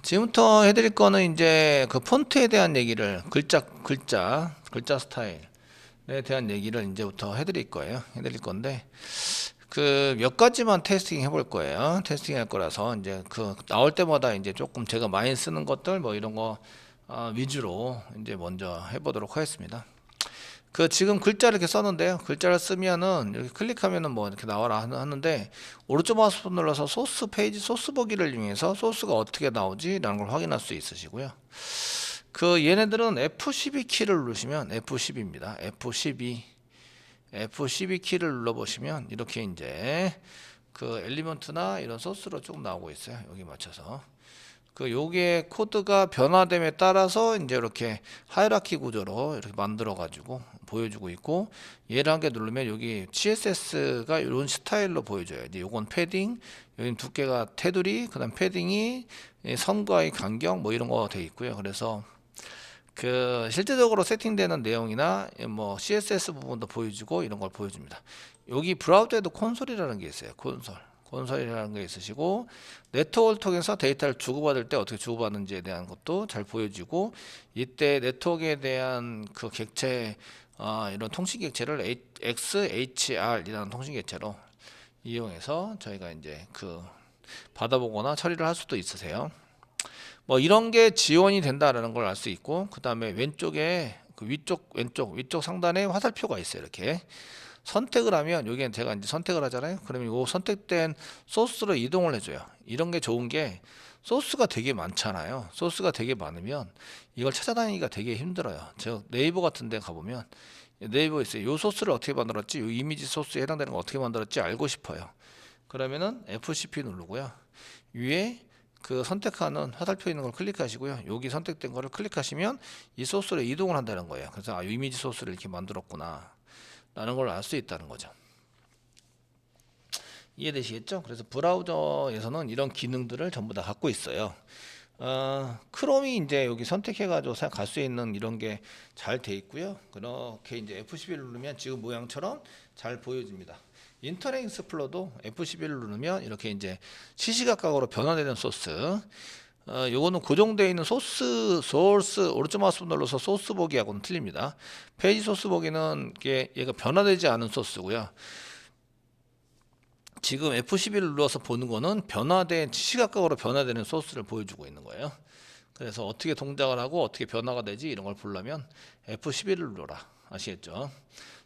지금부터 해드릴 거는 이제 그 폰트에 대한 얘기를 글자 스타일에 대한 얘기를 이제부터 해드릴 거예요. 해드릴 건데 그 몇 가지만 테스팅 해볼 거예요. 테스팅 할 거라서 이제 그 나올 때마다 이제 조금 제가 많이 쓰는 것들 뭐 이런 거 위주로 이제 먼저 해보도록 하겠습니다. 그 지금 글자를 이렇게 썼는데요. 글자를 쓰면은 이렇게 클릭하면은 뭐 이렇게 나와라 하는데 오른쪽 마우스 눌러서 소스 페이지 소스 보기를 이용해서 소스가 어떻게 나오지라는 걸 확인할 수 있으시고요. 그 얘네들은 F12 키를 누르시면 F12입니다. F12 키를 눌러보시면 이렇게 이제 그 엘리먼트나 이런 소스로 쭉 나오고 있어요. 여기 맞춰서. 그 요게 코드가 변화됨에 따라서 이제 이렇게 하이라키 구조로 이렇게 만들어 가지고 보여주고 있고, 얘를 한 개 누르면 여기 CSS가 이런 스타일로 보여줘요. 이제 요건 패딩, 여기 두께가 테두리, 그다음 패딩이 선과의 간격 뭐 이런 거 돼 있고요. 그래서 그 실제적으로 세팅되는 내용이나 뭐 CSS 부분도 보여주고 이런 걸 보여줍니다. 여기 브라우저에도 콘솔이라는 게 있어요. 콘솔이라는 게 있으시고, 네트워크를 통해서 데이터를 주고받을 때 어떻게 주고받는지에 대한 것도 잘 보여지고, 이때 네트워크에 대한 그 객체 이런 통신 객체를 XHR이라는 통신 객체로 이용해서 저희가 이제 그 받아보거나 처리를 할 수도 있으세요. 뭐 이런 게 지원이 된다라는 걸 알 수 있고, 그 다음에 왼쪽에 그 위쪽 상단에 화살표가 있어요. 이렇게 선택을 하면, 여기엔 제가 이제 선택을 하잖아요. 그러면 이 선택된 소스로 이동을 해줘요. 이런 게 좋은 게 소스가 되게 많잖아요. 소스가 되게 많으면 이걸 찾아다니기가 되게 힘들어요. 제가 네이버 같은 데 가보면 네이버 있어요. 이 소스를 어떻게 만들었지, 이 이미지 소스에 해당되는 거 어떻게 만들었지 알고 싶어요. 그러면은 F12 누르고요. 위에 그 선택하는 화살표 있는 걸 클릭하시고요. 여기 선택된 거를 클릭하시면 이 소스로 이동을 한다는 거예요. 그래서 이미지 소스를 이렇게 만들었구나 라는 걸 알 수 있다는 거죠. 이해되시겠죠? 그래서 브라우저에서는 이런 기능들을 전부 다 갖고 있어요. 크롬이 이제 여기 선택해가지고 갈 수 있는 이런 게 잘 돼 있고요. 그렇게 이제 F11을 누르면 지금 모양처럼 잘 보여집니다. 인터넷 익스플로러도 F11을 누르면 이렇게 이제 시시각각으로 변화되는 소스. 요거는 고정되어 있는 소스 오른쪽 마우스 눌러서 소스 보기하고는 틀립니다. 페이지 소스 보기는 얘가 변화되지 않은 소스고요. 지금 F11을 눌러서 보는 거는 시각각으로 변화되는 소스를 보여주고 있는 거예요. 그래서 어떻게 동작을 하고 어떻게 변화가 되지 이런 걸 보려면 F11을 눌러라. 아시겠죠?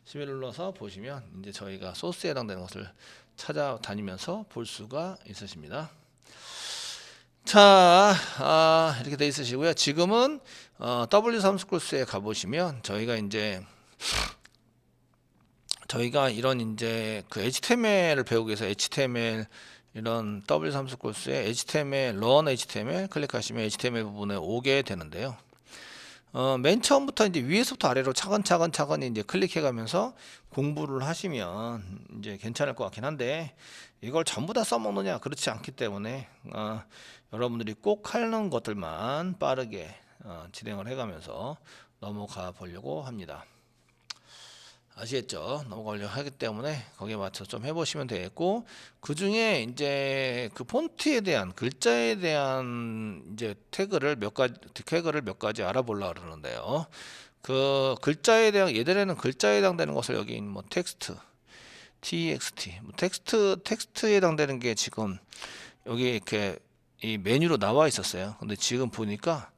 11을 눌러서 보시면 이제 저희가 소스에 해당되는 것을 찾아다니면서 볼 수가 있으십니다. 자, 이렇게 돼 있으시고요. 지금은 W3 스쿨스에 가보시면 저희가 이런 이제 그 HTML을 배우기 위해서 HTML 이런 W3 스쿨스에 HTML Run HTML 클릭하시면 HTML 부분에 오게 되는데요. 맨 처음부터 이제 위에서부터 아래로 차근차근 이제 클릭해가면서 공부를 하시면 이제 괜찮을 것 같긴 한데, 이걸 전부 다 써먹느냐? 그렇지 않기 때문에 여러분들이 꼭 하는 것들만 빠르게 진행을 해가면서 넘어가 보려고 합니다. 아시겠죠? 넘어가려고 하기 때문에 거기에 맞춰서 좀 해보시면 되겠고, 그 중에 이제 그 폰트에 대한 글자에 대한 이제 태그를 몇 가지 알아보려고 그러는데요. 그 글자에 대한, 얘들에는 글자에 해당되는 것을 여기 뭐 텍스트, TXT, 뭐 텍스트에 해당되는 게 지금 여기 이렇게 이 메뉴로 나와 있었어요. 근데 지금 보니까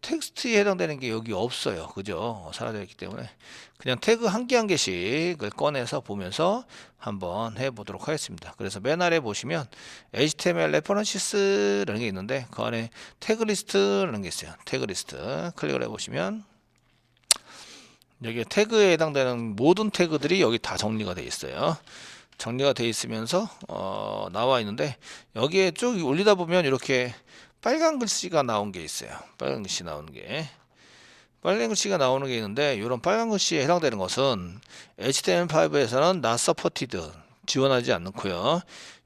텍스트에 해당되는 게 여기 없어요. 그죠? 사라져 있기 때문에 그냥 태그 한 개 한 개씩을 꺼내서 보면서 한번 해보도록 하겠습니다. 그래서 맨 아래 보시면 HTML 레퍼런시스라는 게 있는데 그 안에 태그 리스트라는 게 있어요. 태그 리스트 클릭을 해보시면 여기 태그에 해당되는 모든 태그들이 여기 다 정리가 되어 있어요. 정리가 되어 있으면서 나와 있는데, 여기에 쭉 올리다 보면 이렇게 빨간 글씨가 나온 게 있어요. 빨간 글씨 나오는 게 있는데, 이런 빨간 글씨에 해당되는 것은 HTML5에서는 not supported, 지원하지 않고요.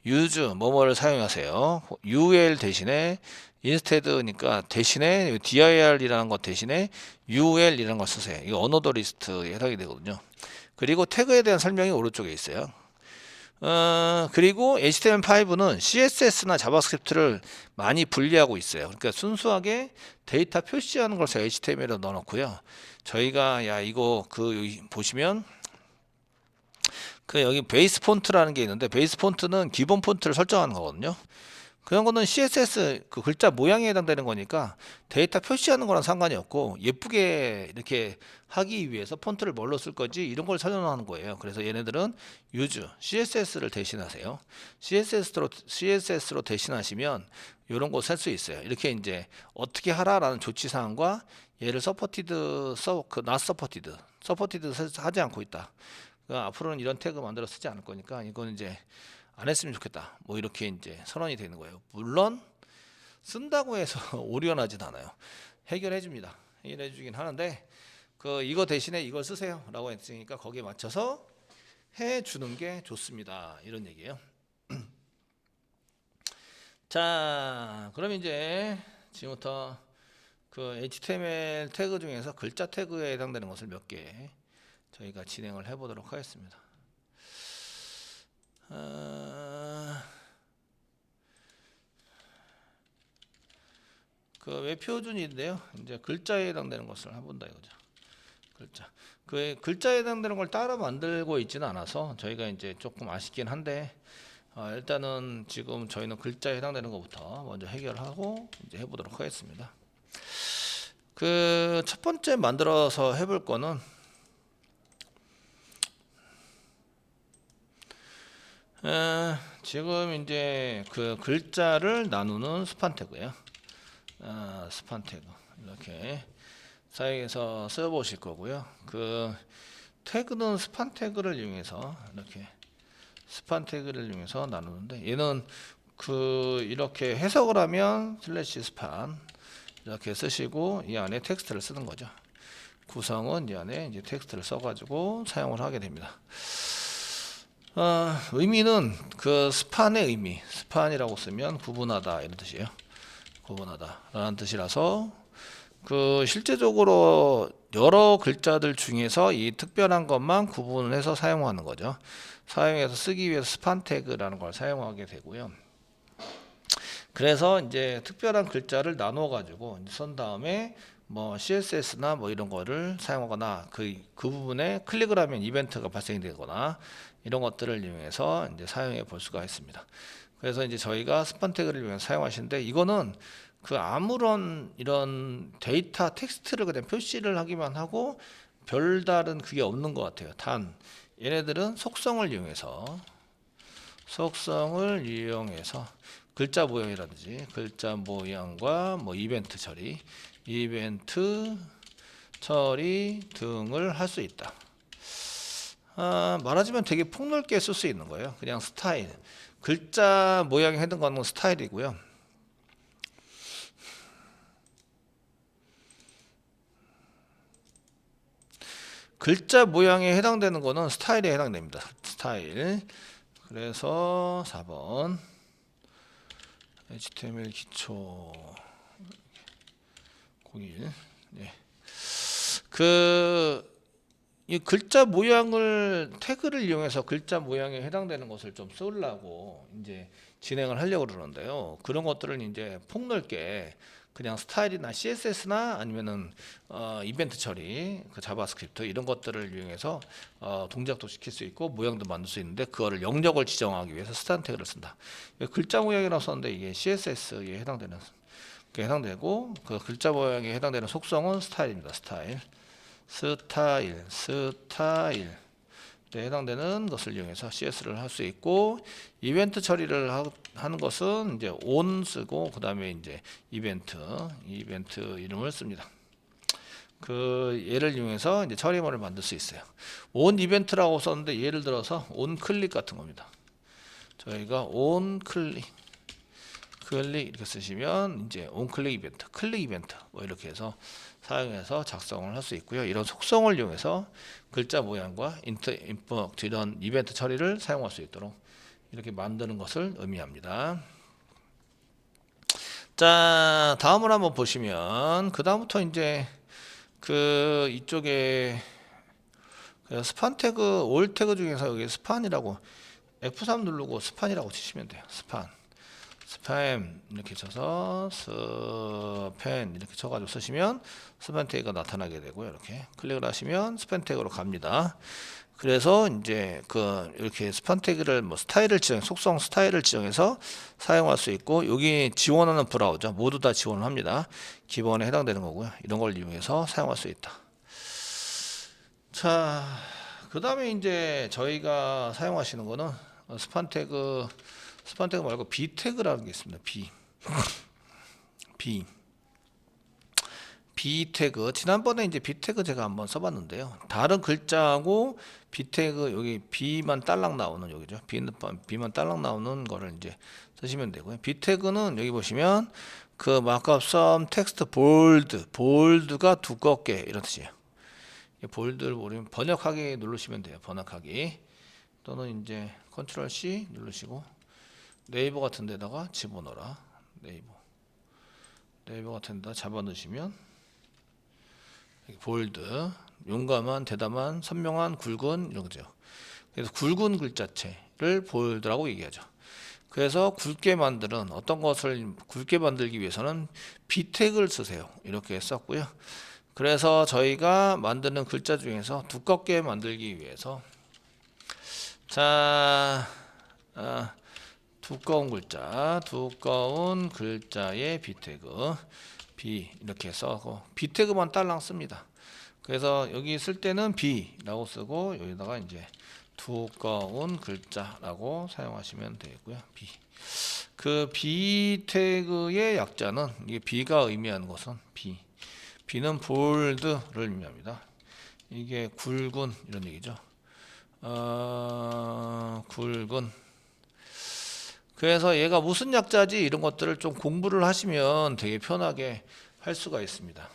use 뭐뭐를 사용하세요. ul 대신에 instead니까 대신에 dir이라는 것 대신에 ul이라는 걸 쓰세요. 이거 언어도 리스트에 해당이 되거든요. 그리고 태그에 대한 설명이 오른쪽에 있어요. 그리고 HTML5는 CSS나 자바스크립트를 많이 분리하고 있어요. 그러니까 순수하게 데이터 표시하는 것을 HTML에 넣어놓고요. 저희가 이거 여기 보시면 여기 베이스 폰트라는 게 있는데, 베이스 폰트는 기본 폰트를 설정하는 거거든요. 그런 거는 CSS 글자 모양에 해당되는 거니까 데이터 표시하는 거랑 상관이 없고, 예쁘게 이렇게 하기 위해서 폰트를 뭘로 쓸 거지 이런 걸 설정하는 거예요. 그래서 얘네들은 use CSS를 대신하세요. CSS로 대신하시면 이런 거 살 수 있어요. 이렇게 이제 어떻게 하라라는 조치 사항과 얘를 not supported 하지 않고 있다. 앞으로는 이런 태그 만들어 쓰지 않을 거니까 이건 이제 안 했으면 좋겠다. 뭐 이렇게 이제 선언이 되는 거예요. 물론 쓴다고 해서 오류하진 않아요. 해결해 줍니다. 해결해 주긴 하는데 이거 대신에 이걸 쓰세요라고 했으니까 거기에 맞춰서 해 주는 게 좋습니다. 이런 얘기예요. 자, 그럼 이제 지금부터 HTML 태그 중에서 글자 태그에 해당되는 것을 몇 개 저희가 진행을 해 보도록 하겠습니다. 웹 표준인데요. 이제 글자에 해당되는 것을 해본다 이거죠. 글자. 글자에 해당되는 걸 따라 만들고 있지는 않아서 저희가 이제 조금 아쉽긴 한데, 일단은 지금 저희는 글자에 해당되는 것부터 먼저 해결하고 이제 해보도록 하겠습니다. 첫 번째 만들어서 해볼 거는 지금 이제 글자를 나누는 스판 태그예요. 스판 태그 이렇게 사용해서 써보실 거고요. 태그는 스판 태그를 이용해서 이렇게 스판 태그를 이용해서 나누는데, 얘는 이렇게 해석을 하면 슬래시 스판 이렇게 쓰시고 이 안에 텍스트를 쓰는 거죠. 구성은 이 안에 이제 텍스트를 써가지고 사용을 하게 됩니다. 의미는 스판의 의미, 스판이라고 쓰면 구분하다 이런 뜻이에요. 구분하다 라는 뜻이라서 실제적으로 여러 글자들 중에서 이 특별한 것만 구분을 해서 사용하는 거죠. 사용해서 쓰기 위해서 스판 태그라는 걸 사용하게 되고요. 그래서 이제 특별한 글자를 나눠 가지고 쓴 다음에 뭐 CSS나 뭐 이런 거를 사용하거나 그 부분에 클릭을 하면 이벤트가 발생이 되거나 이런 것들을 이용해서 이제 사용해 볼 수가 있습니다. 그래서 이제 저희가 스판 태그를 이용해서 사용하시는데, 이거는 아무런 이런 데이터 텍스트를 그냥 표시를 하기만 하고 별다른 그게 없는 것 같아요. 단 얘네들은 속성을 이용해서 글자 모양이라든지 글자 모양과 뭐 이벤트 처리 등을 할 수 있다. 말하자면 되게 폭넓게 쓸 수 있는 거예요. 그냥 스타일, 글자 모양에 해당하는 스타일이고요. 글자 모양에 해당되는 거는 스타일에 해당됩니다. 스타일. 그래서 4번 HTML 기초 01. 네. 이 글자 모양을 태그를 이용해서 글자 모양에 해당되는 것을 좀 쓰려고 이제 진행을 하려고 그러는데요. 그런 것들을 이제 폭넓게 그냥 스타일이나 CSS나 아니면은 이벤트 처리, 자바스크립트 이런 것들을 이용해서 동작도 시킬 수 있고 모양도 만들 수 있는데, 그거를 영역을 지정하기 위해서 스탄 태그를 쓴다. 글자 모양이라고 썼는데 이게 CSS에 해당되고 글자 모양에 해당되는 속성은 스타일입니다. 스타일에 해당되는 것을 이용해서 CS를 할 수 있고, 이벤트 처리를 하는 것은 이제 on 쓰고 그 다음에 이제 이벤트 이름을 씁니다. 얘를 이용해서 이제 처리문을 만들 수 있어요. on 이벤트라고 썼는데 예를 들어서 on 클릭 같은 겁니다. 저희가 on 클릭 이렇게 쓰시면 이제 on 클릭 이벤트 뭐 이렇게 해서 사용해서 작성을 할 수 있고요. 이런 속성을 이용해서 글자 모양과 인포 이런 이벤트 처리를 사용할 수 있도록 이렇게 만드는 것을 의미합니다. 자, 다음을 한번 보시면 다음부터 이제 이쪽에 스판 태그, 올 태그 중에서 여기 스판이라고 F3 누르고 스판이라고 치시면 돼요. 스팸 이렇게 쳐서 스팬 이렇게 쳐가지고 쓰시면 스팸 태그가 나타나게 되고요. 이렇게 클릭을 하시면 스팸 태그로 갑니다. 그래서 이제 이렇게 스팸 태그를 뭐 스타일을 속성 스타일을 지정해서 사용할 수 있고, 여기 지원하는 브라우저 모두 다 지원을 합니다. 기본에 해당되는 거고요. 이런 걸 이용해서 사용할 수 있다. 자, 그 다음에 이제 저희가 사용하시는 거는 스팸 태그 말고 B 태그라는 게 있습니다. B 태그. 지난번에 이제 B 태그 제가 한번 써봤는데요. 다른 글자하고 B 태그, 여기 B만 딸랑 나오는, 여기죠. B만 딸랑 나오는 거를 이제 쓰시면 되고요. B 태그는 여기 보시면 그 마크업 썸 텍스트 볼드가 두껍게, 이런 뜻이에요. 볼드를 모르면 번역하기 누르시면 돼요. 번역하기. 또는 이제 컨트롤 C 누르시고 네이버 같은 데다가 집어넣어라. 네이버 같은 데다 잡아 넣으시면 볼드, 용감한, 대담한, 선명한, 굵은, 이런 거죠. 그래서 굵은 글자체를 볼드라고 얘기하죠. 그래서 굵게 만드는, 어떤 것을 굵게 만들기 위해서는 B 태그를 쓰세요. 이렇게 썼고요. 그래서 저희가 만드는 글자 중에서 두껍게 만들기 위해서, 자, 두꺼운 글자의 B 태그, B 이렇게 써고 B 태그만 딸랑 씁니다. 그래서 여기 쓸 때는 B라고 쓰고, 여기다가 이제 두꺼운 글자라고 사용하시면 되고요. 그 B 태그의 약자는, 이게 B가 의미하는 것은 B는 볼드를 의미합니다. 이게 굵은, 이런 얘기죠. 굵은. 그래서 얘가 무슨 약자지, 이런 것들을 좀 공부를 하시면 되게 편하게 할 수가 있습니다.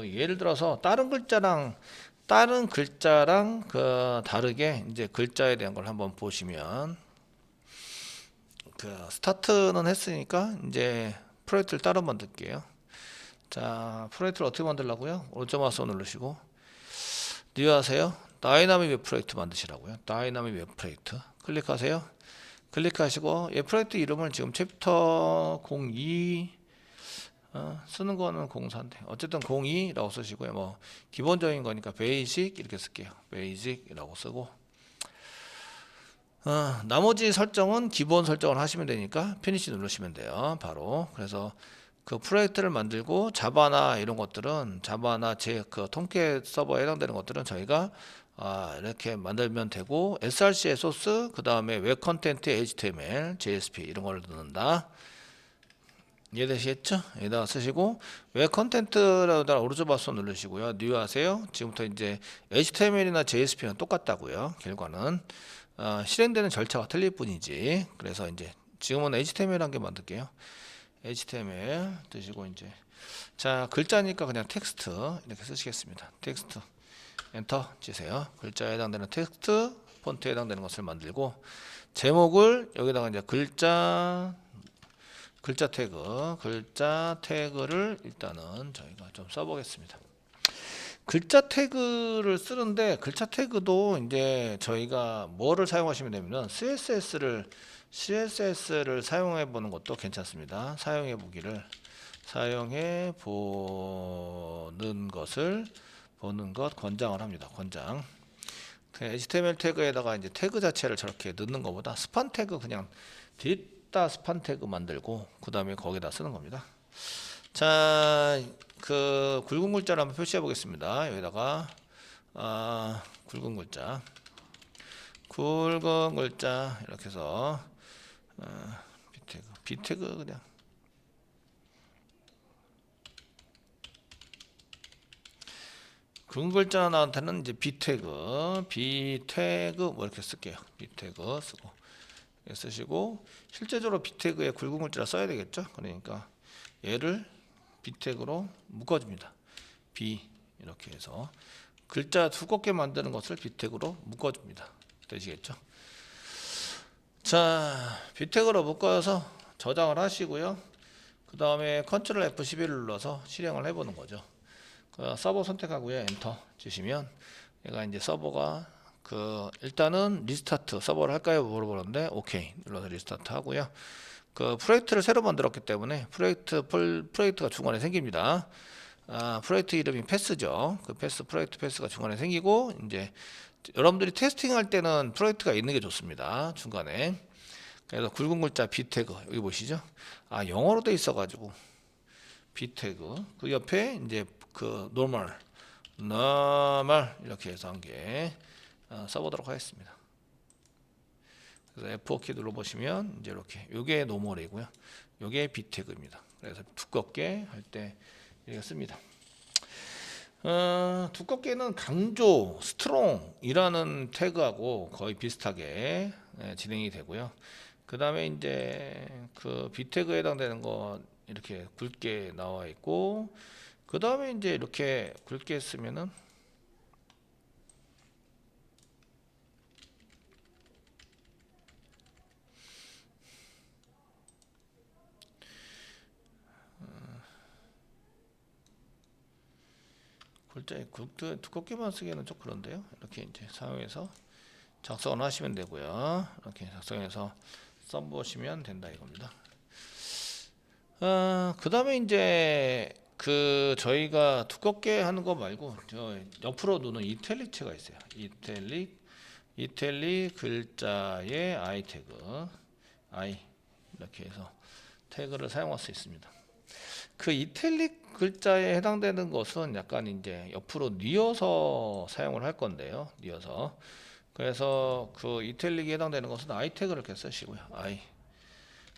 예를 들어서 다른 글자랑 다르게 이제 글자에 대한 걸 한번 보시면, 스타트는 했으니까 이제 프로젝트를 따로 만들게요. 자, 프로젝트를 어떻게 만들라고요? 오른쪽 마우스 누르시고 뉴 하세요. 다이나믹 웹 프로젝트 만드시라고요. 다이나믹 웹 프로젝트 클릭하세요. 클릭하시고, 프로젝트 이름을 지금 챕터 02, 쓰는 거는 04인데 어쨌든 02라고 쓰시고요. 뭐 기본적인 거니까 베이직 이렇게 쓸게요. 베이직이라고 쓰고, 나머지 설정은 기본 설정을 하시면 되니까 피니시 누르시면 돼요. 바로. 그래서 그 프로젝트를 만들고, 자바나 이런 것들은, 자바나 통계 서버에 해당되는 것들은 저희가 이렇게 만들면 되고, src의 소스, 그 다음에 웹 컨텐트 HTML, JSP 이런 걸 넣는다. 이해되시겠죠? 여기다가 쓰시고, 웹 컨텐트라고 오른쪽 마우스 누르시고요. 뉴 하세요. 지금부터 이제 HTML이나 JSP는 똑같다고요. 결과는 실행되는 절차가 틀릴 뿐이지. 그래서 이제 지금은 HTML 한 개 만들게요. HTML 드시고, 이제 자, 글자니까 그냥 텍스트 이렇게 쓰시겠습니다. 텍스트 엔터 치세요. 글자에 해당되는 텍스트 폰트에 해당되는 것을 만들고, 제목을 여기다가 이제 글자 태그를 일단은 저희가 좀 써보겠습니다. 글자 태그를 쓰는데, 글자 태그도 이제 저희가 뭐를 사용하시면 되면 CSS를 사용해 보는 것도 괜찮습니다. 사용해 보는 것 권장을 합니다. 권장. HTML 태그에다가 이제 태그 자체를 저렇게 넣는 것보다 스판 태그 그냥 뒷다 스판 태그 만들고, 그 다음에 거기다 쓰는 겁니다. 자, 굵은 글자를 한번 표시해 보겠습니다. 여기다가 굵은 글자 이렇게 해서 B 태그 그냥 굵은 글자 나한테는 이제 B 태그 뭐 이렇게 쓸게요. B 태그 쓰고 쓰시고, 실제적으로 B 태그에 굵은 글자를 써야 되겠죠. 그러니까 얘를 B 태그로 묶어줍니다. B 이렇게 해서 글자 두껍게 만드는 것을 B 태그로 묶어줍니다. 되시겠죠? 자, B 태그로 묶어서 저장을 하시고요. 그 다음에 컨트롤 F11을 눌러서 실행을 해보는 거죠. 서버 선택하고요. 엔터 주시면 얘가 이제 서버가 그 일단은 리스타트 서버를 할까요 물어보는데 오케이 눌러서 리스타트 하고요. 그 프로젝트를 새로 만들었기 때문에 프로젝트가 중간에 생깁니다. 프로젝트 이름이 패스죠. 그 패스가 중간에 생기고 이제 여러분들이 테스팅할 때는 프로젝트가 있는 게 좋습니다. 중간에. 그래서 굵은 글자 B 태그 여기 보시죠. 영어로 돼 있어가지고 B 태그 그 옆에 이제 그 normal 이렇게 해서 한 개 써보도록 하겠습니다. 그래서 F4키 눌러보시면 이제 이렇게 요게 노멀이고요. 요게 B 태그입니다. 그래서 두껍게 할 때 이렇게 씁니다. 두껍게는 강조, 스트롱이라는 태그하고 거의 비슷하게 진행이 되고요. 그 다음에 이제 그 B 태그에 해당되는 거 이렇게 굵게 나와 있고, 그 다음에 이제 이렇게 굵게 쓰면은 글자에 두껍게만 쓰기에는 좀 그런데요. 이렇게 이제 사용해서 작성을 하시면 되고요. 이렇게 작성해서 써보시면 된다 이겁니다. 그 다음에 이제 그 저희가 두껍게 하는 거 말고 저 옆으로 두는 이탈릭체가 있어요. 이탈릭 글자의 I 태그, I 이렇게 해서 태그를 사용할 수 있습니다. 그 이탈릭 글자에 해당되는 것은 약간 이제 옆으로 뉘어서 사용을 할 건데요. 뉘어서. 그래서 그 이탈릭에 해당되는 것은 I 태그를 이렇게 쓰시고요. I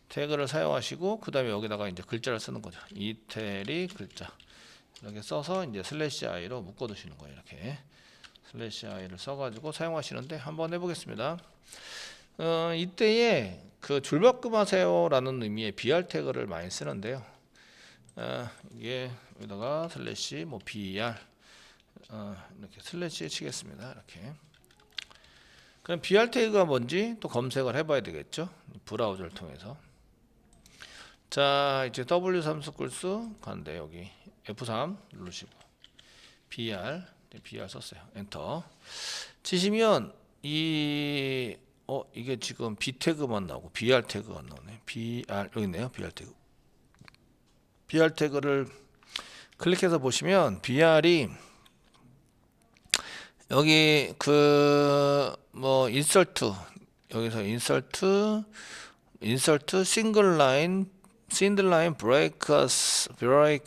태그를 사용하시고 그 다음에 여기다가 이제 글자를 쓰는 거죠. 이탈릭 글자 이렇게 써서 이제 슬래시 i로 묶어 두시는 거예요. 이렇게 슬래시 i를 써가지고 사용하시는데 한번 해보겠습니다. 이때에 그 줄바꿈하세요라는 의미의 br 태그를 많이 쓰는데요. 이게 여기다가 슬래시 뭐 br 이렇게 슬래시 치겠습니다. 이렇게. 그럼 br 태그가 뭔지 또 검색을 해봐야 되겠죠. 브라우저를 통해서. 자, 이제 W3수 끌수 가는데 여기 F3 누르시고 br 썼어요. 엔터 치시면 이게 지금 b 태그만 나오고 br 태그가 안 나오네. br 여기 있네요. br 태그를 클릭해서 보시면 br이 여기 그 뭐 인설트 여기서 인설트 싱글 라인 브레이크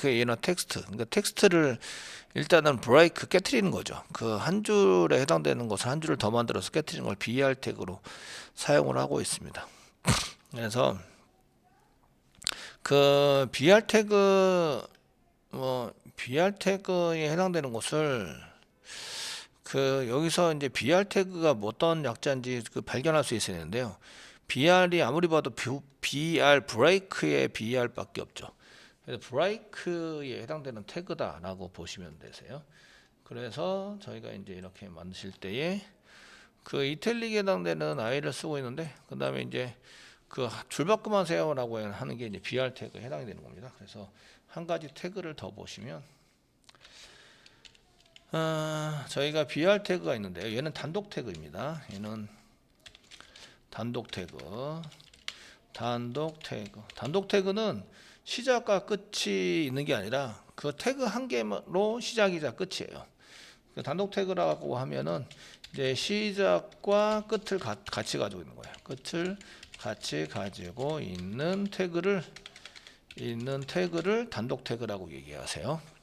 이너 텍스트. 그러니까 텍스트를 일단은 브레이크 깨트리는 거죠. 그 한 줄에 해당되는 것을 한 줄을 더 만들어서 깨트리는 걸 BR 태그로 사용을 하고 있습니다. 그래서 그 BR 태그에 해당되는 것을 그 여기서 이제 BR 태그가 뭐 어떤 약자인지 그 발견할 수 있었는데요. BR이 아무리 봐도 BR 브레이크의 BR밖에 없죠. 그래서 브레이크에 해당되는 태그다라고 보시면 되세요. 그래서 저희가 이제 이렇게 만드실 때에 그 이탈릭에 해당되는 I를 쓰고 있는데 그 다음에 이제 그 줄바꿈하세요라고 하는 게 이제 BR 태그에 해당이 되는 겁니다. 그래서 한 가지 태그를 더 보시면 저희가 BR 태그가 있는데요. 얘는 단독 태그입니다. 얘는 단독 태그는 시작과 끝이 있는 게 아니라 그 태그 한 개로 시작이자 끝이에요. 단독 태그라고 하면은 이제 시작과 끝을 같이 가지고 있는 거예요. 끝을 같이 가지고 있는 태그를 단독 태그라고 얘기하세요.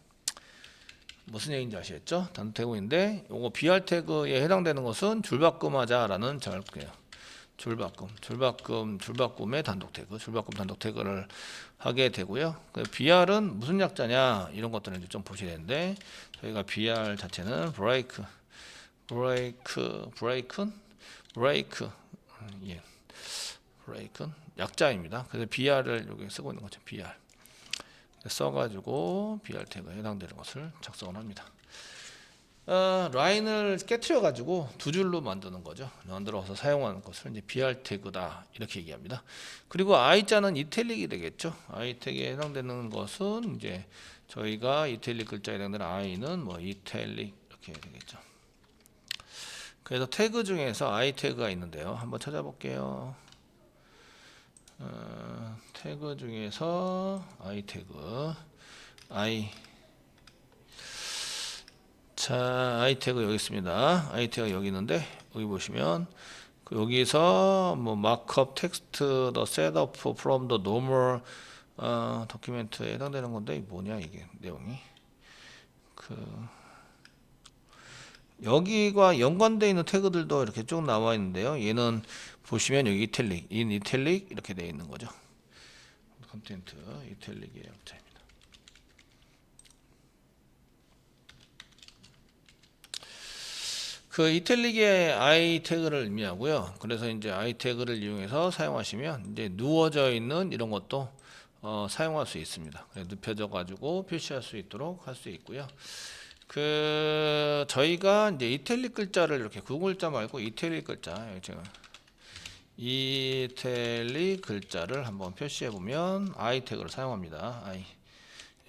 무슨 얘기인지 아시겠죠? 단독 태그인데 요거 BR 태그에 해당되는 것은 줄바꿈하자라는 절개예요. 줄바꿈의 단독 태그를 하게 되고요. 그 BR은 무슨 약자냐 이런 것들을 좀 보셔야 되는데 저희가 BR 자체는 브레이크 약자입니다. 그래서 BR을 여기 쓰고 있는 거죠. BR 써가지고 BR 태그에 해당되는 것을 작성을 합니다. 라인을 깨트려 가지고 두 줄로 만드는 거죠. 만들어서 사용하는 것을 이제 BR 태그다 이렇게 얘기합니다. 그리고 I자는 이탈릭이 되겠죠. I 태그에 해당되는 것은 이제 저희가 이탈릭 글자에 해당되는 I는 뭐 이탈릭 이렇게 되겠죠. 그래서 태그 중에서 i 태그가 있는데요. 한번 찾아볼게요. 태그 중에서 i 태그 i 태그 여기 있습니다. i 태그 여기 있는데 여기 보시면 여기서 뭐 마크업 텍스트 the setup from the normal 도큐멘트에 해당되는 건데 이게 뭐냐 이게 내용이 여기가 연관되어 있는 태그들도 이렇게 쭉 나와 있는데요. 얘는 보시면 여기 이탈릭, 인 이탈릭 이렇게 되어 있는 거죠. 컨텐트 이탈릭의 약자입니다. 그 이탈릭의 i 태그를 의미하고요. 그래서 이제 i 태그를 이용해서 사용하시면 이제 누워져 있는 이런 것도 사용할 수 있습니다. 눕혀져 가지고 표시할 수 있도록 할 수 있고요. 저희가 이제 이탈릭 글자를 이렇게 구글자 말고 이탈릭 글자 제가 이탈릭 글자를 한번 표시해 보면 i 태그를 사용합니다. i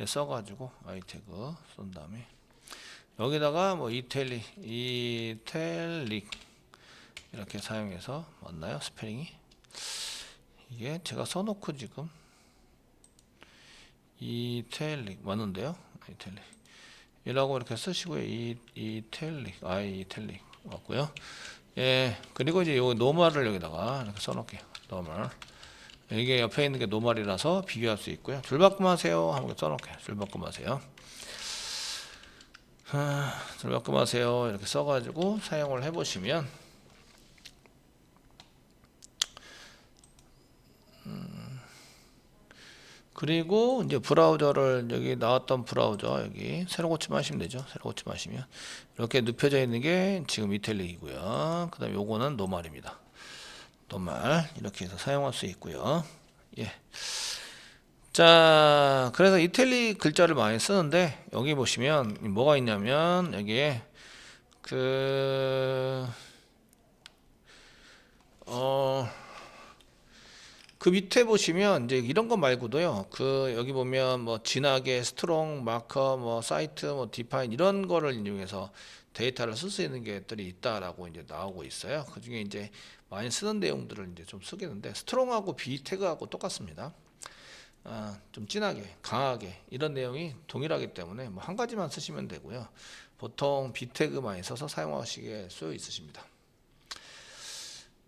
써가지고 i 태그 쓴 다음에 여기다가 뭐 이탈릭 이렇게 사용해서 맞나요? 스페링이 이게 제가 써놓고 지금 이탈릭 맞는데요? 이탈릭 이라고 이렇게 쓰시고요. 이탈릭 맞고요. 예, 그리고 이제 요 노멀을 여기다가 이렇게 써놓을게요. 노멀. 이게 옆에 있는 게 노멀이라서 비교할 수 있고요. 줄바꿈하세요. 한번 써놓을게요. 줄바꿈하세요. 줄바꿈하세요. 이렇게 써가지고 사용을 해보시면 그리고 이제 브라우저를 여기 나왔던 브라우저 여기 새로 고침하시면 되죠. 새로 고침하시면 이렇게 눕혀져 있는 게 지금 이탈릭이고요. 그 다음에 요거는 노멀입니다. 노멀 이렇게 해서 사용할 수 있고요. 예. 자, 그래서 이탈릭 글자를 많이 쓰는데 여기 보시면 뭐가 있냐면 여기에 그 밑에 보시면 이제 이런 거 말고도요. 여기 보면 뭐 진하게 스트롱 마커 뭐 사이트 뭐 디파인 이런 거를 이용해서 데이터를 쓸 수 있는 것들이 있다라고 이제 나오고 있어요. 그 중에 이제 많이 쓰는 내용들을 이제 좀 쓰겠는데 스트롱하고 비 태그하고 똑같습니다. 좀 진하게 강하게 이런 내용이 동일하기 때문에 뭐 한 가지만 쓰시면 되고요. 보통 비 태그 많이 써서 사용하시기에 쏘여 있으십니다.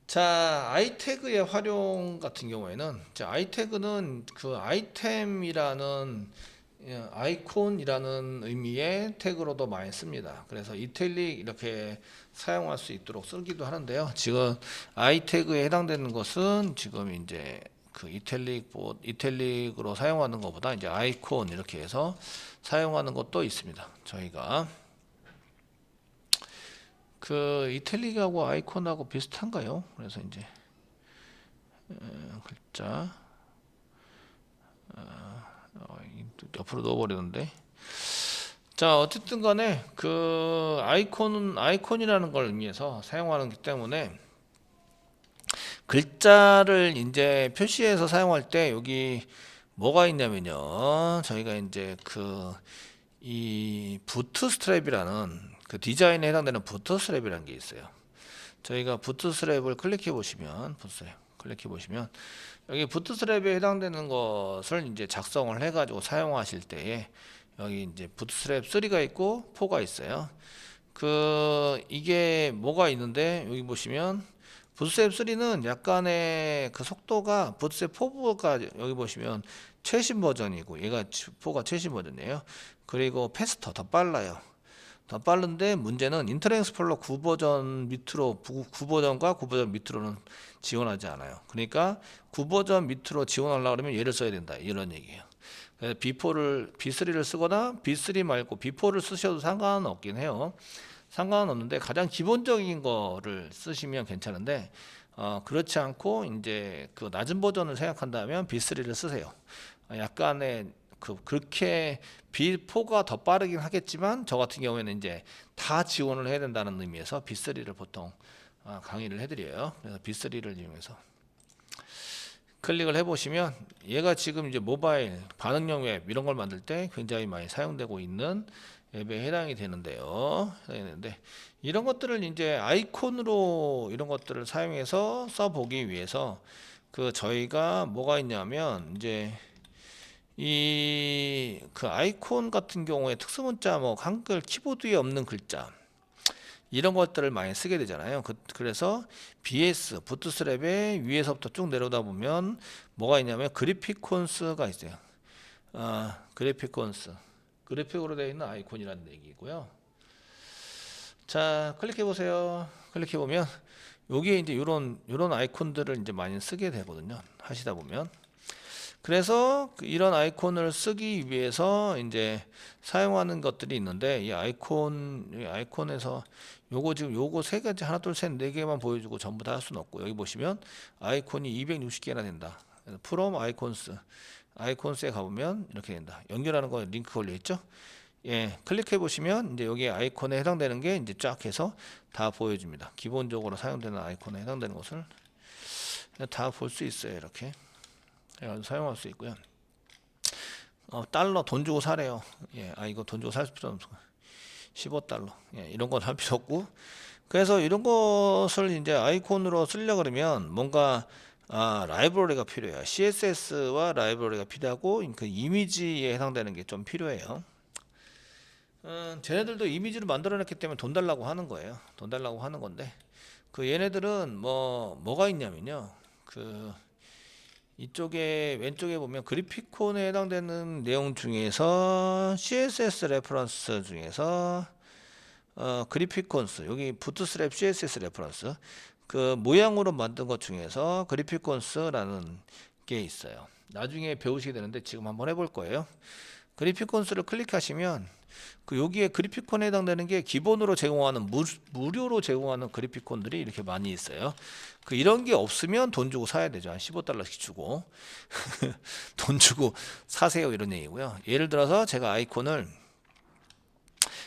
자, i 태그의 활용 같은 경우에는 i 태그는 그 아이템이라는 아이콘이라는 의미의 태그로도 많이 씁니다. 그래서 이탈릭 이렇게 사용할 수 있도록 쓰기도 하는데요. 지금 i 태그에 해당되는 것은 지금 이제 그 이탈릭으로 사용하는 것보다 이제 아이콘 이렇게 해서 사용하는 것도 있습니다. 저희가 이탈릭하고 아이콘하고 비슷한가요? 그래서 이제 글자 옆으로 넣어버리는데 자 어쨌든 간에 아이콘이라는 걸 의미해서 사용하는 기 때문에 글자를 이제 표시해서 사용할 때 여기 뭐가 있냐면요 저희가 이제 이 부트스트랩이라는 디자인에 해당되는 부트스트랩이라는 게 있어요. 저희가 부트스트랩을 클릭해 보시면 여기 부트스트랩에 해당되는 것을 이제 작성을 해 가지고 사용하실 때에 여기 이제 부트스트랩 3가 있고 4가 있어요. 이게 뭐가 있는데 여기 보시면 부트스트랩 3는 약간의 속도가 부트스트랩 4가 여기 보시면 최신 버전이고 얘가 4가 최신 버전이에요. 그리고 패스터 더 빨라요. 더 빠른데 문제는 인터넷 익스플로러 9버전 밑으로 9버전과 9버전 밑으로는 지원하지 않아요. 그러니까 9버전 밑으로 지원하려고 그러면 얘를 써야 된다. 이런 얘기예요. 그래서 B3를 쓰거나 B3 말고 B4를 쓰셔도 상관은 없긴 해요. 상관은 없는데 가장 기본적인 거를 쓰시면 괜찮은데 그렇지 않고 이제 낮은 버전을 생각한다면 B3를 쓰세요. 약간의 그렇게 B4가 더 빠르긴 하겠지만 저 같은 경우에는 이제 다 지원을 해야 된다는 의미에서 B3를 보통 강의를 해드려요. 그래서 B3를 이용해서 클릭을 해보시면 얘가 지금 이제 모바일 반응형 웹 이런 걸 만들 때 굉장히 많이 사용되고 있는 앱에 해당이 되는데요. 해당이 되는데 이런 것들을 이제 아이콘으로 이런 것들을 사용해서 써보기 위해서 그 저희가 뭐가 있냐면 이제 이 그 아이콘 같은 경우에 특수문자 뭐 한글 키보드에 없는 글자 이런 것들을 많이 쓰게 되잖아요. 그래서 BS 부트스트랩의 위에서부터 쭉 내려오다 보면 뭐가 있냐면 그래피콘스가 있어요. 그래피콘스 그래픽으로 되어 있는 아이콘이라는 얘기고요. 자, 클릭해 보세요. 클릭해 보면 여기에 이제 이런 아이콘들을 이제 많이 쓰게 되거든요. 하시다 보면. 그래서 이런 아이콘을 쓰기 위해서 이제 사용하는 것들이 있는데 이 아이콘에서 요거 지금 요거 세 가지 하나 둘 셋 네 개만 보여주고 전부 다 할 수는 없고 여기 보시면 아이콘이 260개나 된다. from 아이콘스에 가보면 이렇게 된다. 연결하는 거 링크 걸려 있죠? 예, 클릭해 보시면 이제 여기 아이콘에 해당되는 게 이제 쫙 해서 다 보여줍니다. 기본적으로 사용되는 아이콘에 해당되는 것을 다 볼 수 있어요. 이렇게 사용할 수 있고요. 달러 돈 주고 사래요. 예, 이거 돈 주고 살 필요는 없고 15달러. 예, 이런 건 할 필요 없고. 그래서 이런 것을 이제 아이콘으로 쓰려 그러면 뭔가 라이브러리가 필요해요. CSS와 라이브러리가 필요하고 그 이미지에 해당되는 게 좀 필요해요. 쟤네들도 이미지를 만들어냈기 때문에 돈 달라고 하는 거예요. 돈 달라고 하는 건데 그 얘네들은 뭐가 있냐면요. 그 이쪽에 왼쪽에 보면 그래피콘에 해당되는 내용 중에서 CSS 레퍼런스 중에서 그래피콘스 여기 부트스트랩 CSS 레퍼런스 그 모양으로 만든 것 중에서 그래피콘스라는 게 있어요. 나중에 배우시게 되는데 지금 한번 해볼 거예요. 그래피콘스를 클릭하시면 그 여기에 그래피콘에 해당되는 게 기본으로 제공하는 무료로 제공하는 그래피콘들이 이렇게 많이 있어요. 그 이런 게 없으면 돈 주고 사야 되죠. 한 15달러씩 주고 돈 주고 사세요 이런 얘기고요. 예를 들어서 제가 아이콘을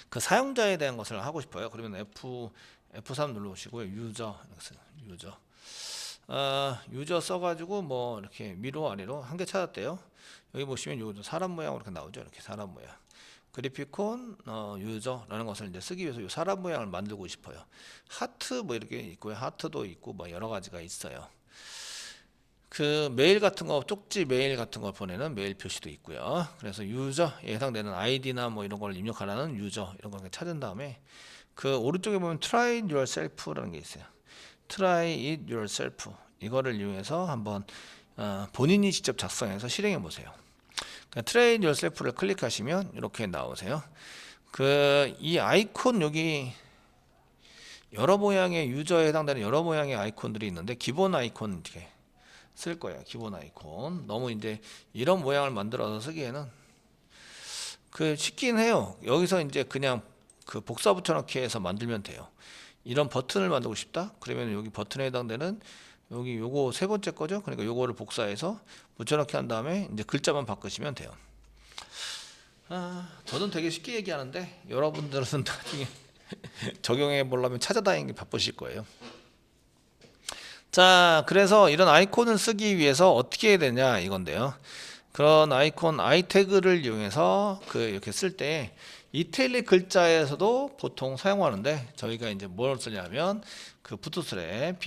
그 사용자에 대한 것을 하고 싶어요. 그러면 F3 눌러보시고요. 유저 써가지고 뭐 이렇게 위로 아래로 한 개 찾았대요. 여기 보시면 요 사람 모양으로 이렇게 나오죠. 이렇게 사람 모양. 그래피콘 유저라는 것을 이제 쓰기 위해서 이 사람 모양을 만들고 싶어요. 하트 뭐 이렇게 있고요. 하트도 있고 뭐 여러 가지가 있어요. 그 메일 같은 거 쪽지 메일 같은 걸 보내는 메일 표시도 있고요. 그래서 유저에 해당되는 아이디나 뭐 이런 걸 입력하라는 유저 이런 걸 찾은 다음에 그 오른쪽에 보면 try it yourself라는 게 있어요. try it yourself 이거를 이용해서 한번 본인이 직접 작성해서 실행해 보세요. try it yourself를 클릭하시면 이렇게 나오세요. 그 이 아이콘 여기 여러 모양의 유저에 해당되는 여러 모양의 아이콘들이 있는데 기본 아이콘 이렇게 쓸 거예요. 기본 아이콘. 너무 이제 이런 모양을 만들어서 쓰기에는 그 쉽긴 해요. 여기서 이제 그냥 그 복사 붙여넣기 해서 만들면 돼요. 이런 버튼을 만들고 싶다? 그러면 여기 버튼에 해당되는 여기 요거 세 번째 거죠. 그러니까 요거를 복사해서 붙여넣기 한 다음에 이제 글자만 바꾸시면 돼요. 저는 되게 쉽게 얘기하는데 여러분들은 나중에 적용해 보려면 찾아다니기 바쁘실 거예요. 자, 그래서 이런 아이콘을 쓰기 위해서 어떻게 해야 되냐 이건데요. 그런 아이콘 태그를 이용해서 그 이렇게 쓸 때 이태리 글자에서도 보통 사용하는데 저희가 이제 뭘 쓰냐면 그 부트스트랩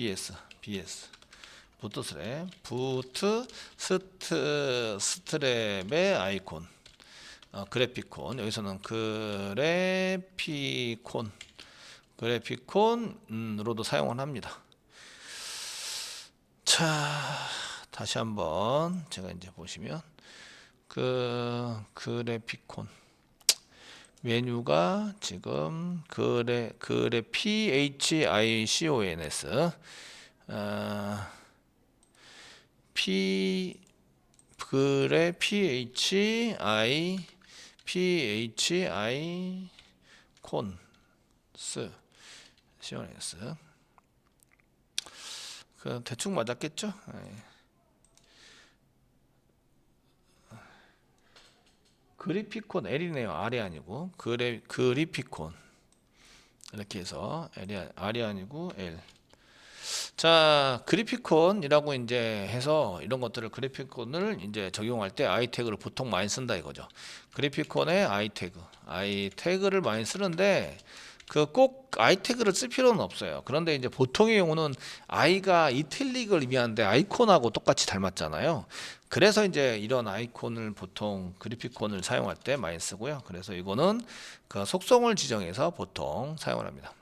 부트스트랩의 아이콘 그래피콘 여기서는 그래피콘으로도 사용을 합니다. 자, 다시 한번 제가 이제 보시면 그 그래피콘 메뉴가 지금 PHICONS PHI 콘스 CONS 그 대충 맞았겠죠? 그래피콘 L이네요. R이 아니고 그래피콘 이렇게 해서 R이 아니고 L. 자, 그래피콘이라고 이제 해서 이런 것들을 그래피콘을 이제 적용할 때 아이 태그를 보통 많이 쓴다 이거죠. 그래피콘에 아이 태그를 많이 쓰는데 그 꼭 아이 태그를 쓸 필요는 없어요. 그런데 이제 보통의 경우는 아이가 이탈릭을 의미하는데 아이콘하고 똑같이 닮았잖아요. 그래서 이제 이런 아이콘을 보통 그래피콘을 사용할 때 많이 쓰고요. 그래서 이거는 그 속성을 지정해서 보통 사용을 합니다.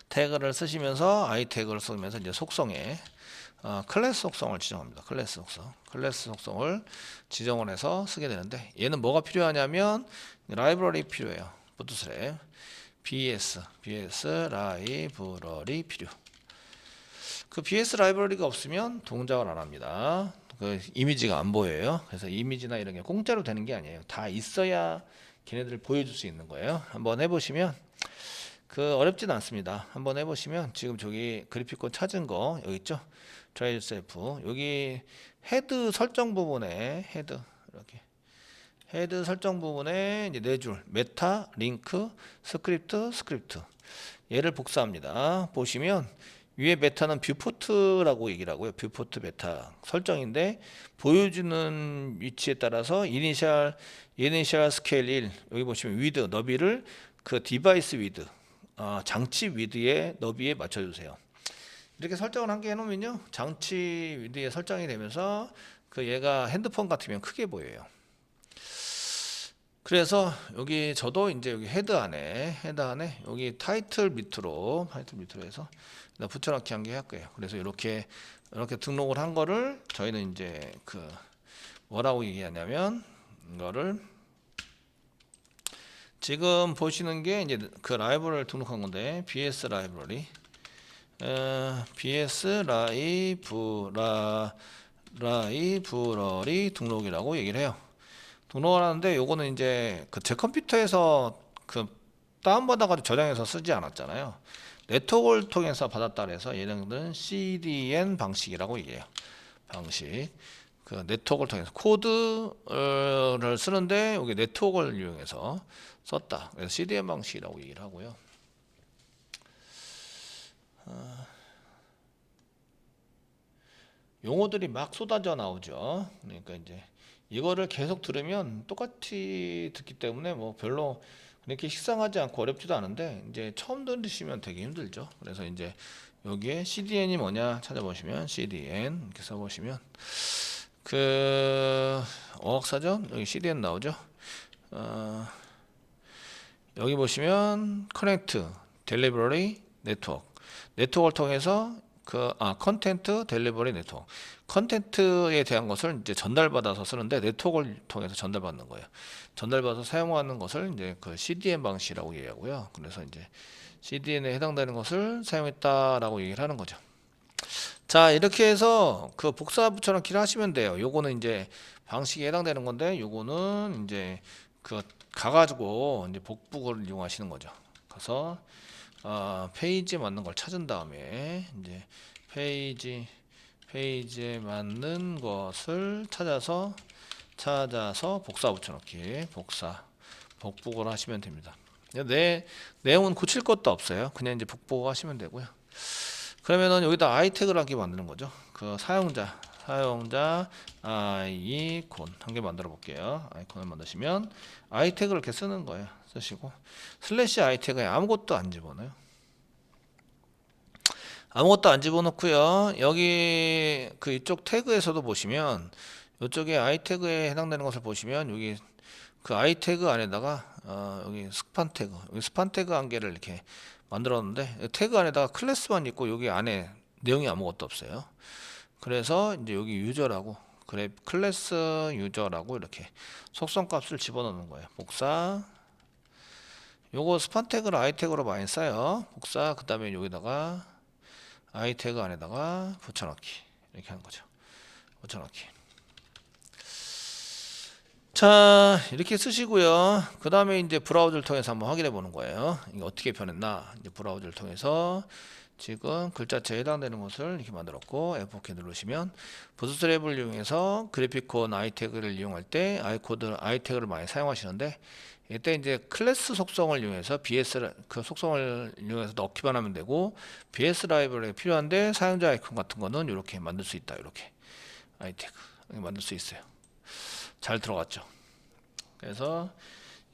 태그를 쓰시면서 아이 태그를 쓰면서 이제 속성에 클래스 속성을 지정합니다. 클래스 속성을 지정을 해서 쓰게 되는데 얘는 뭐가 필요하냐면 라이브러리 필요해요. 부트스트랩 BS 라이브러리 필요. 그 BS 라이브러리가 없으면 동작을 안 합니다. 그 이미지가 안 보여요. 그래서 이미지나 이런 게 공짜로 되는 게 아니에요. 다 있어야 걔네들 보여줄 수 있는 거예요. 한번 해보시면 그 어렵진 않습니다. 한번 해보시면 지금 저기 그래피콘 찾은 거 여기 있죠? Try yourself. 여기 헤드 설정 부분에 이렇게 헤드 설정 부분에 이제 네 줄 메타, 링크, 스크립트 얘를 복사합니다. 보시면 위에 메타는 뷰포트라고 얘기를 하고요. 뷰포트 메타 설정인데 보여주는 위치에 따라서 이니셜 스케일 1 여기 보시면 위드 너비를 그 디바이스 위드 장치 위드의 너비에 맞춰주세요. 이렇게 설정을 한 개 해놓으면요 장치 위드에 설정이 되면서 그 얘가 핸드폰 같으면 크게 보여요. 그래서 여기 저도 이제 여기 헤드 안에 여기 타이틀 밑으로 해서 붙여넣기 한 개 할 거예요. 그래서 이렇게 등록을 한 거를 저희는 이제 그 뭐라고 얘기하냐면 이거를 지금 보시는 게 이제 그 라이브러리를 등록한 건데 BS 라이브러리 BS 라이브러리 등록이라고 얘기를 해요. 등록을 하는데 요거는 이제 그 제 컴퓨터에서 그 다운받아가지고 저장해서 쓰지 않았잖아요. 네트워크를 통해서 받았다 그래서 얘네들은 CDN 방식이라고 얘기해요. 방식. 그 네트워크를 통해서 코드를 쓰는데 여기 네트워크를 이용해서 썼다. 그래서 CDN 방식이라고 얘기를 하고요. 용어들이 막 쏟아져 나오죠. 그러니까 이제 이거를 계속 들으면 똑같이 듣기 때문에 뭐 별로 그렇게 식상하지 않고 어렵지도 않은데 이제 처음 들으시면 되게 힘들죠. 그래서 이제 여기에 CDN이 뭐냐 찾아보시면 CDN 이렇게 써보시면 그 어학사전 여기 CDN 나오죠. 여기 보시면 커넥트 델리버리 네트워크를 통해서 컨텐트 델리버리 네트워크 컨텐트에 대한 것을 이제 전달받아서 쓰는데 네트워크를 통해서 전달받는 거예요. 전달받아서 사용하는 것을 이제 그 CDN 방식이라고 얘기하고요. 그래서 이제 CDN에 해당되는 것을 사용했다라고 얘기를 하는 거죠. 자, 이렇게 해서 그 복사 붙여넣기를 하시면 돼요. 요거는 이제 방식에 해당되는 건데 요거는 이제 그 가가지고 이제 복붙을 이용하시는 거죠. 가서 페이지에 맞는 걸 찾은 다음에 이제 페이지에 맞는 것을 찾아서 복사 붙여넣기 복붙을 하시면 됩니다. 내용은 고칠 것도 없어요. 그냥 이제 복붙 하시면 되고요. 그러면은 여기다 아이 태그를 한 개 만드는 거죠. 그 사용자 아이콘 한 개 만들어 볼게요. 아이콘을 만드시면 아이 태그를 이렇게 쓰는 거예요. 쓰시고 슬래시 아이 태그에 아무것도 안 집어넣어요. 아무것도 안 집어넣고요. 여기 그 이쪽 태그에서도 보시면 이쪽에 아이 태그에 해당되는 것을 보시면 여기 그 아이 태그 안에다가 여기 스판 태그 한 개를 이렇게 만들었는데 태그 안에다가 클래스만 있고 여기 안에 내용이 아무것도 없어요. 그래서 이제 여기 유저라고 클래스 유저라고 이렇게 속성 값을 집어넣는 거예요. 복사 요거 스판 태그를 아이 태그로 많이 써요. 복사 그 다음에 여기다가 아이 태그 안에다가 붙여넣기 이렇게 하는 거죠. 붙여넣기. 자, 이렇게 쓰시고요. 그 다음에 이제 브라우저를 통해서 한번 확인해 보는 거예요. 이게 어떻게 변했나. 이제 브라우저를 통해서 지금 글자체에 해당되는 것을 이렇게 만들었고 F4키 누르시면 부트스트랩을 이용해서 그래픽콘 아이태그를 이용할 때 아이태그를 많이 사용하시는데 이때 이제 클래스 속성을 이용해서 BS 그 속성을 이용해서 넣기만 하면 되고 BS 라이브러리가 필요한데 사용자 아이콘 같은 거는 이렇게 만들 수 있다. 이렇게 아이태그 이렇게 만들 수 있어요. 잘 들어갔죠. 그래서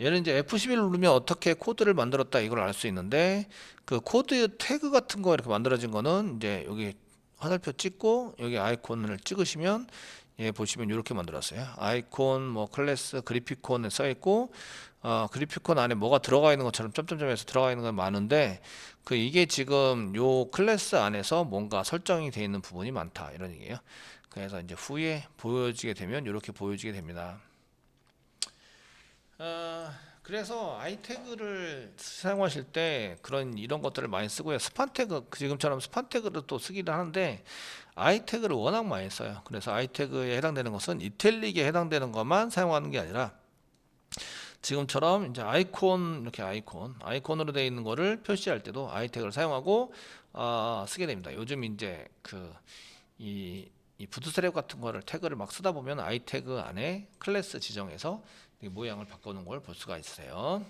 얘는 이제 F11을 누르면 어떻게 코드를 만들었다 이걸 알 수 있는데 그 코드 태그 같은 거 이렇게 만들어진 거는 이제 여기 화살표 찍고 여기 아이콘을 찍으시면 예 보시면 이렇게 만들었어요. 아이콘 뭐 클래스 그래픽콘에 써 있고 그래픽콘 안에 뭐가 들어가 있는 것처럼 점점점에서 들어가 있는 건 많은데 그 이게 지금 요 클래스 안에서 뭔가 설정이 되어 있는 부분이 많다 이런 얘기예요. 그래서 이제 후에 보여지게 되면 이렇게 보여지게 됩니다. 그래서 아이태그를 사용하실 때 이런 것들을 많이 쓰고요. 스판 태그 지금처럼 스판 태그를 또 쓰기도 하는데 아이태그를 워낙 많이 써요. 그래서 아이태그에 해당되는 것은 이탈릭에 해당되는 것만 사용하는 게 아니라 지금처럼 이제 아이콘 이렇게 아이콘으로 되어 있는 거를 표시할 때도 아이태그를 사용하고 쓰게 됩니다. 요즘 이제 이 부트스트랩 같은 거를 태그를 막 쓰다 보면 아이태그 안에 클래스 지정해서 모양을 바꾸는 걸 볼 수가 있어요.